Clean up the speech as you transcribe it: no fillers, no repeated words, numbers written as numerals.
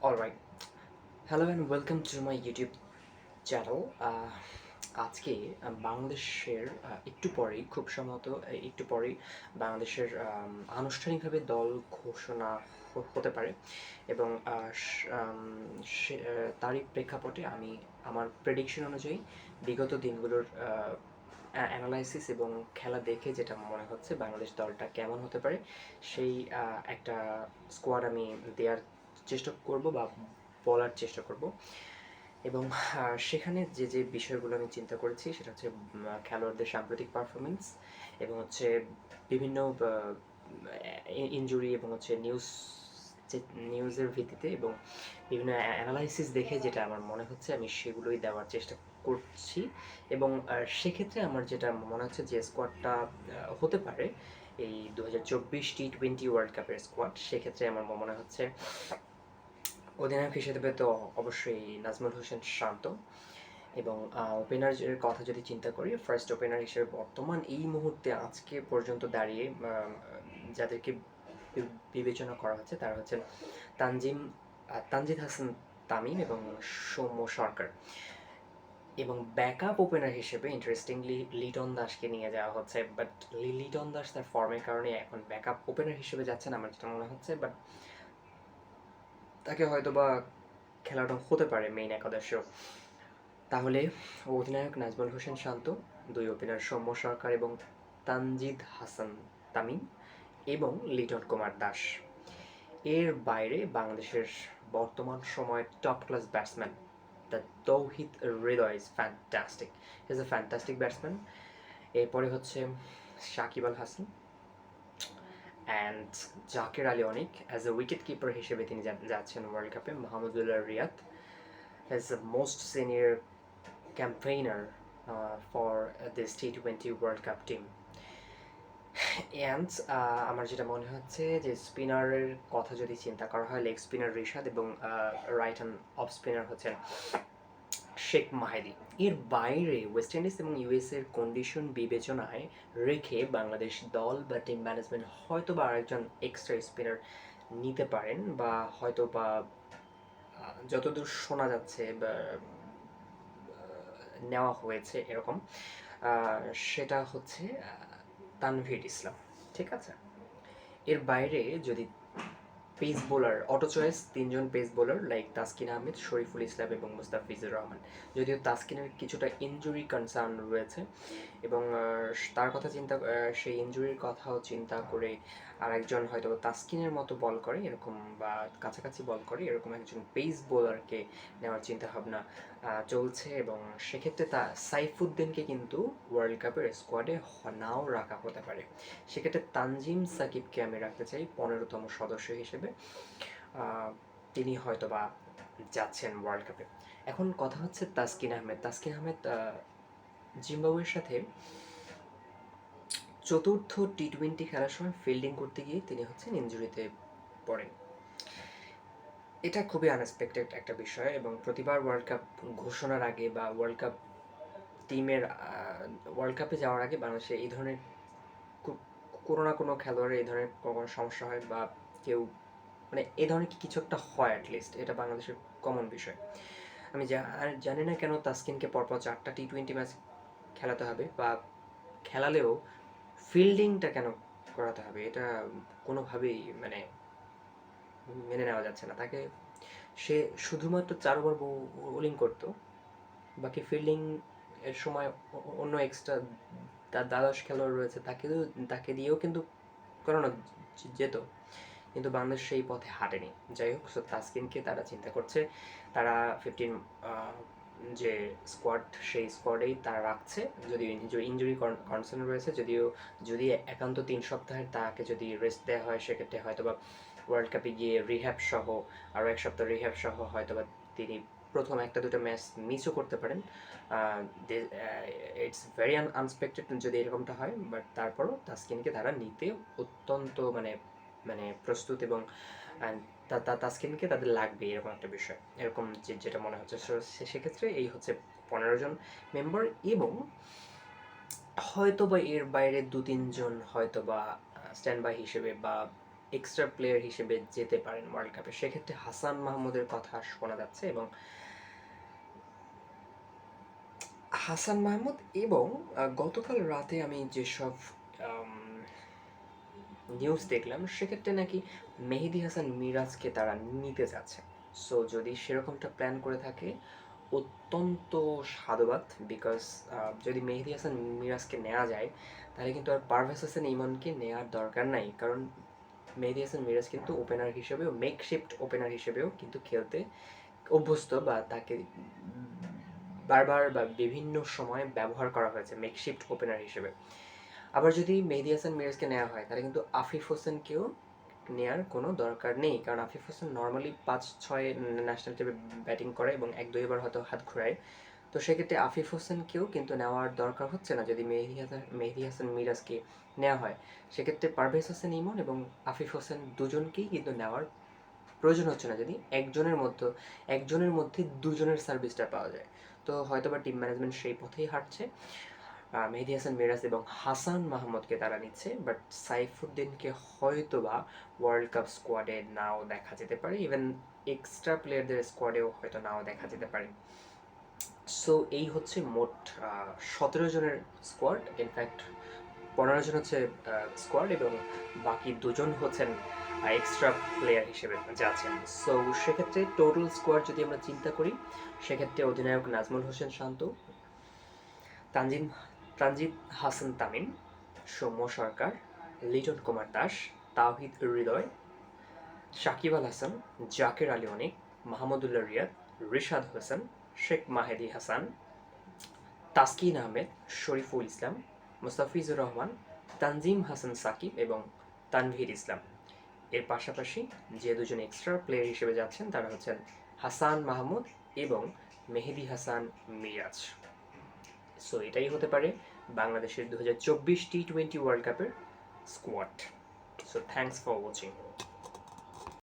Alright, hello and welcome to my YouTube channel. আজকে বাংলাদেশের একটু পরেই খুব সম্ভবত একটু পরেই বাংলাদেশের আনুষ্ঠানিকভাবে দল ঘোষণা হতে পারে এবং তারই প্রেক্ষাপটে আমি আমার প্রেডিকশন অনুযায়ী বিগত দিনগুলোর অ্যানালাইসিস এবং খেলা দেখে যেটা মনে হচ্ছে বাংলাদেশ দলটা কেমন হতে পারে সেই একটা স্কোয়াড আমি দেওয়ার চেষ্টা করব বা বলার চেষ্টা করব এবং সেখানে যে বিষয়গুলো আমি চিন্তা করেছি সেটা হচ্ছে খেলোয়াড়দের সাম্প্রতিক পারফরমেন্স এবং হচ্ছে বিভিন্ন ইনজুরি এবং হচ্ছে নিউজের ভিত্তিতে এবং বিভিন্ন অ্যানালাইসিস দেখে যেটা আমার মনে হচ্ছে আমি সেগুলোই দেওয়ার চেষ্টা করছি এবং সেক্ষেত্রে আমার যেটা মনে হচ্ছে যে স্কোয়াডটা হতে পারে এই 2024 টি-20 ওয়ার্ল্ড কাপের স্কোয়াড, সেক্ষেত্রে আমার মনে হচ্ছে অধিনায়ক হিসেবে তো অবশ্যই নাজমুল হোসেন শান্ত এবং ওপেনারের কথা যদি চিন্তা করি, ফার্স্ট ওপেনার হিসেবে বর্তমান এই মুহূর্তে আজকে পর্যন্ত দাঁড়িয়ে যাদেরকে বিবেচনা করা হচ্ছে তারা হচ্ছেন তানজিদ হাসান তামিম এবং সৌম্য সরকার এবং ব্যাকআপ ওপেনার হিসেবে ইন্টারেস্টিংলি লিটন দাসকে নিয়ে যাওয়া হচ্ছে, বাট লিটন দাস তার ফর্মের কারণে এখন ব্যাকআপ ওপেনার হিসেবে যাচ্ছেন আমার যেটা মনে হচ্ছে, বাট তাকে হয়তো বা খেলাটা হতে পারে মেইন একাদশেও। তাহলে অধিনায়ক নাজমুল হোসেন শান্ত, দুই ওপেনার সৌম্য সরকার এবং তানজিদ হাসান তামিম এবং লিটন কুমার দাস। এর বাইরে বাংলাদেশের বর্তমান সময়ের top class batsman the Towhid Hridoy is fantastic, is a fantastic batsman. এরপরে হচ্ছে Shakib Al Hasan and Jaker Ali Anik as a wicket keeper হিসেবে তিনি যাচ্ছেন ওয়ার্ল্ড কাপে। Mahmudullah Riyad as a most senior campaigner for this T20 World Cup team. And আমার যেটা মনে হচ্ছে যে স্পিনারের কথা যদি চিন্তা করা হয়, লেগ স্পিনার রিশাদ এবং রাইট হ্যান্ড অফ স্পিনার হচ্ছেন শেখ মাহেদি। এর বাইরে ওয়েস্ট ইন্ডিজ এবং ইউএস এর কন্ডিশন বিবেচনায় রেখে বাংলাদেশ দল বা টিম ম্যানেজমেন্ট হয়তো বা আরেকজন এক্সট্রা স্পিনার নিতে পারেন, বা হয়তো বা যতদূর শোনা যাচ্ছে বা নেওয়া হয়েছে এরকম, সেটা হচ্ছে তানভীর ইসলাম। ঠিক আছে, এর বাইরে যদি পেস বোলার অটো চয়েস, তিনজন pace bowler like Taskin Ahmed, Shoriful Islam এবং মুস্তাফিজুর রহমান। যদিও তাসকিনের কিছুটা ইনজুরি কনসার্ন রয়েছে এবং তার কথা চিন্তা সেই ইনজুরির কথাও চিন্তা করে আরেকজন হয়তো তাসকিনের মতো বল করে এরকম বা কাছাকাছি বল করে এরকম একজন পেস বোলারকে নেওয়ার চিন্তাভাবনা চলছে এবং সেক্ষেত্রে সাইফুদ্দিনকে কিন্তু ওয়ার্ল্ড কাপের স্কোয়াডে নাও রাখা হতে পারে। সেক্ষেত্রে তানজিম সাকিবকে আমি রাখতে চাই 15তম সদস্য হিসেবে। তিনি হয়তো বা যাচ্ছেন ওয়ার্ল্ড কাপে। এখন কথা হচ্ছে তাসকিন আহমেদ জিম্বাবুয়ের সাথে চতুর্থ টি-20 খেলার সময় ফিল্ডিং করতে গিয়ে তিনি হচ্ছেন ইনজুরিতে পড়েন। এটা খুবই আনএক্সপেক্টেড একটা বিষয় এবং প্রতিবার ওয়ার্ল্ড কাপ ঘোষণার আগে বা ওয়ার্ল্ড কাপে যাওয়ার আগে বাংলাদেশে এই ধরনের কোনো না কোনো খেলোয়াড়ের এই ধরনের কোনো সমস্যা হয় বা কেউ মানে এই ধরনের কিছু একটা হয়, অ্যাটলিস্ট এটা বাংলাদেশের কমন বিষয়। আমি জানি না কেন তাসকিনকে পরপর 4টা টি-20 ম্যাচ খেলাতে হবে বা খেলালেও ফিল্ডিংটা কেন করাতে হবে, এটা কোনোভাবেই মানে মেনে নেওয়া যাচ্ছে না। তাকে সে শুধুমাত্র 4 ওভার বোলিং করতো, বাকি ফিল্ডিং এর সময় অন্য এক্সট্রা তার দ্বাদশ খেলোয়াড় রয়েছে, তাকে দিয়েও কিন্তু করানো যেত, কিন্তু বাংলাদেশ সেই পথে হাঁটেনি। যাই হোক, সো তাসকিনকে তারা চিন্তা করছে, তারা 15 যে স্কোয়াড সেই স্কোয়াডেই তারা রাখছে, যদিও ইঞ্জুরি কনসার্ন রয়েছে, যদি একান্ত 3 সপ্তাহের তাকে যদি রেস্ট দেওয়া হয় সেক্ষেত্রে হয়তো বা ওয়ার্ল্ড কাপে গিয়ে রিহ্যাব সহ আরও 1 সপ্তাহ রিহ্যাব সহ হয়তো বা তিনি প্রথম 1-2 ম্যাচ মিসও করতে পারেন। ইটস ভেরি আনএক্সপেক্টেড যদি এরকমটা হয়, বাট তারপরও তাসকিনকে তারা নিতে অত্যন্ত মানে মানে প্রস্তুত এবং তাসকিনকে তাদের লাগবে এরকম একটা বিষয়, এরকম যেটা মনে হচ্ছে। সেক্ষেত্রে এই হচ্ছে 15 জন মেম্বার এবং হয়তো বা এর বাইরে 2-3 জন হয়তো বা স্ট্যান্ড বাই হিসেবে বা এক্সট্রা প্লেয়ার হিসেবে যেতে পারেন ওয়ার্ল্ড কাপে, সেক্ষেত্রে হাসান মাহমুদের কথা শোনা যাচ্ছে। এবং হাসান মাহমুদ এবং গতকাল রাতে আমি যেসব নিউজ দেখলাম সেক্ষেত্রে নাকি মেহেদী হাসান মিরাজকে তারা নিতে যাচ্ছে। সো যদি সেরকমটা প্ল্যান করে থাকে অত্যন্ত সাধুবাদ, বিকজ যদি মেহেদী হাসান মিরাজকে নেওয়া যায় তাহলে কিন্তু আর পারভেজ হোসেন ইমনকে নেওয়ার দরকার নাই, কারণ মেহেদী হাসান মিরাজ কিন্তু ওপেনার হিসেবেও, মেকশিফট ওপেনার হিসেবেও কিন্তু খেলতে অভ্যস্ত, বা তাকে বারবার বা বিভিন্ন সময় ব্যবহার করা হয়েছে মেকশিফট ওপেনার হিসেবে। আবার যদি মেহেদী হাসান মিরাজকে নেওয়া হয় তাহলে কিন্তু আফিফ হোসেনকেও নেওয়ার কোনো দরকার নেই, কারণ আফিফ হোসেন নর্মালি 5-6 ন্যাশনাল টিমে ব্যাটিং করে এবং 1-2 বার হয়তো হাত ঘোরায়। তো সেক্ষেত্রে আফিফ হোসেনকেও কিন্তু নেওয়ার দরকার হচ্ছে না যদি মেহেদী হাসান মিরাজকে নেওয়া হয়। সেক্ষেত্রে পারভেজ হোসেন ইমন এবং আফিফ হোসেন দুজনকেই কিন্তু নেওয়ার প্রয়োজন হচ্ছে না যদি একজনের মধ্যে দুজনের সার্ভিসটা পাওয়া যায়। তো হয়তোবা টিম ম্যানেজমেন্ট সেই পথেই হাঁটছে, মেহেদী হাসান মিরাজ এবং হাসান মাহমুদকে তারা নিচ্ছে, বাট সাইফুদ্দিনকে হয়তোবা ওয়ার্ল্ড কাপ স্কোয়াডে নাও দেখা যেতে পারে, ইভেন এক্সট্রা প্লেয়ারদের স্কোয়াডেও হয়তো নাও দেখা যেতে পারে। সো এই হচ্ছে মোট 17 জনের স্কোয়াড। ইনফ্যাক্ট 15 জন হচ্ছে স্কোয়াড এবং বাকি 2জন হচ্ছেন এক্সট্রা প্লেয়ার হিসেবে যাচ্ছেন। সো সেক্ষেত্রে টোটাল স্কোয়াড যদি আমরা চিন্তা করি সেক্ষেত্রে অধিনায়ক নাজমুল হোসেন শান্ত, তানজিদ হাসান তামিম, সৌম্য সরকার, লিটন কুমার দাস, তাওহিদ হৃদয়, সাকিব আল হাসান, জাকের আলী অনিক, মাহমুদুল্লাহ রিয়াদ, রিশাদ হোসেন, শেখ মাহেদী হাসান, তাসকিন আহমেদ, শরীফুল ইসলাম, মুস্তাফিজুর রহমান, তানজিম হাসান সাকিব এবং তানভীর ইসলাম। এর পাশাপাশি যে 2জন এক্সট্রা প্লেয়ার হিসেবে যাচ্ছেন তারা হচ্ছেন হাসান মাহমুদ এবং মেহেদী হাসান মিরাজ। সো এটাই হতে পারে বাংলাদেশের 2024 টি-20 ওয়ার্ল্ড কাপের squad. So thanks for watching.